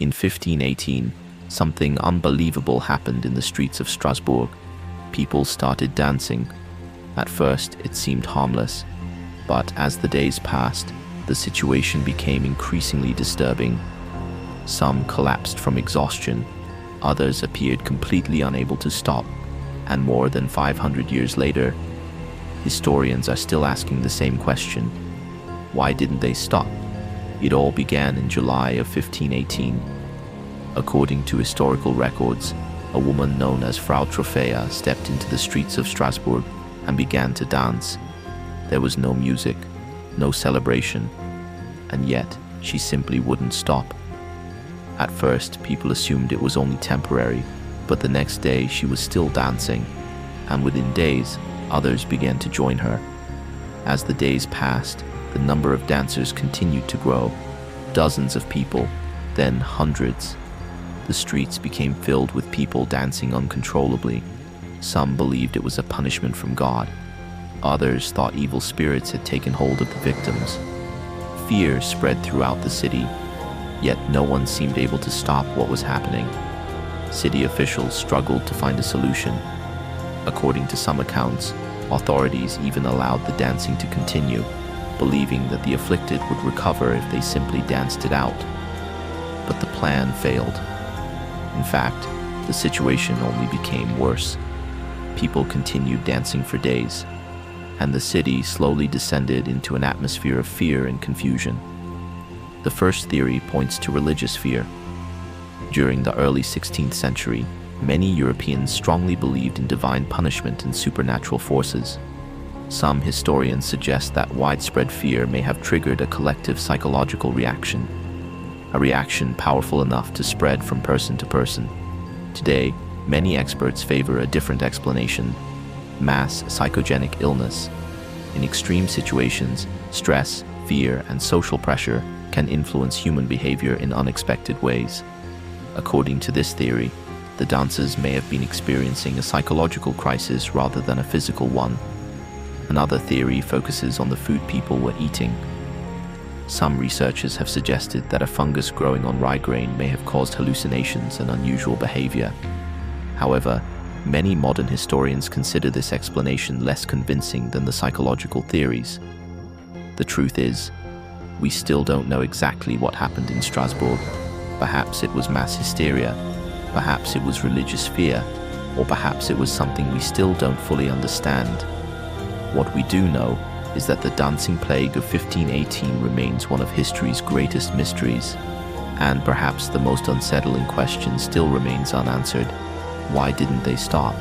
In 1518, something unbelievable happened in the streets of Strasbourg. People started dancing. At first, it seemed harmless, but as the days passed, the situation became increasingly disturbing. Some collapsed from exhaustion, others appeared completely unable to stop, and more than 500 years later, historians are still asking the same question. Why didn't they stop? It all began in July of 1518. According to historical records, a woman known as Frau Trophäa stepped into the streets of Strasbourg and began to dance. There was no music, no celebration, and yet she simply wouldn't stop. At first, people assumed it was only temporary, but the next day she was still dancing, and within days, others began to join her. As the days passed, the number of dancers continued to grow. Dozens of people, then hundreds. The streets became filled with people dancing uncontrollably. Some believed it was a punishment from God. Others thought evil spirits had taken hold of the victims. Fear spread throughout the city, yet no one seemed able to stop what was happening. City officials struggled to find a solution. According to some accounts, authorities even allowed the dancing to continue, believing that the afflicted would recover if they simply danced it out. But the plan failed. In fact, the situation only became worse. People continued dancing for days, and the city slowly descended into an atmosphere of fear and confusion. The first theory points to religious fear. During the early 16th century, many Europeans strongly believed in divine punishment and supernatural forces. Some historians suggest that widespread fear may have triggered a collective psychological reaction, a reaction powerful enough to spread from person to person. Today, many experts favor a different explanation: mass psychogenic illness. In extreme situations, stress, fear, and social pressure can influence human behavior in unexpected ways. According to this theory, the dancers may have been experiencing a psychological crisis rather than a physical one. Another theory focuses on the food people were eating. Some researchers have suggested that a fungus growing on rye grain may have caused hallucinations and unusual behavior. However, many modern historians consider this explanation less convincing than the psychological theories. The truth is, we still don't know exactly what happened in Strasbourg. Perhaps it was mass hysteria, perhaps it was religious fear, or perhaps it was something we still don't fully understand. What we do know is that the dancing plague of 1518 remains one of history's greatest mysteries, and perhaps the most unsettling question still remains unanswered. Why didn't they stop?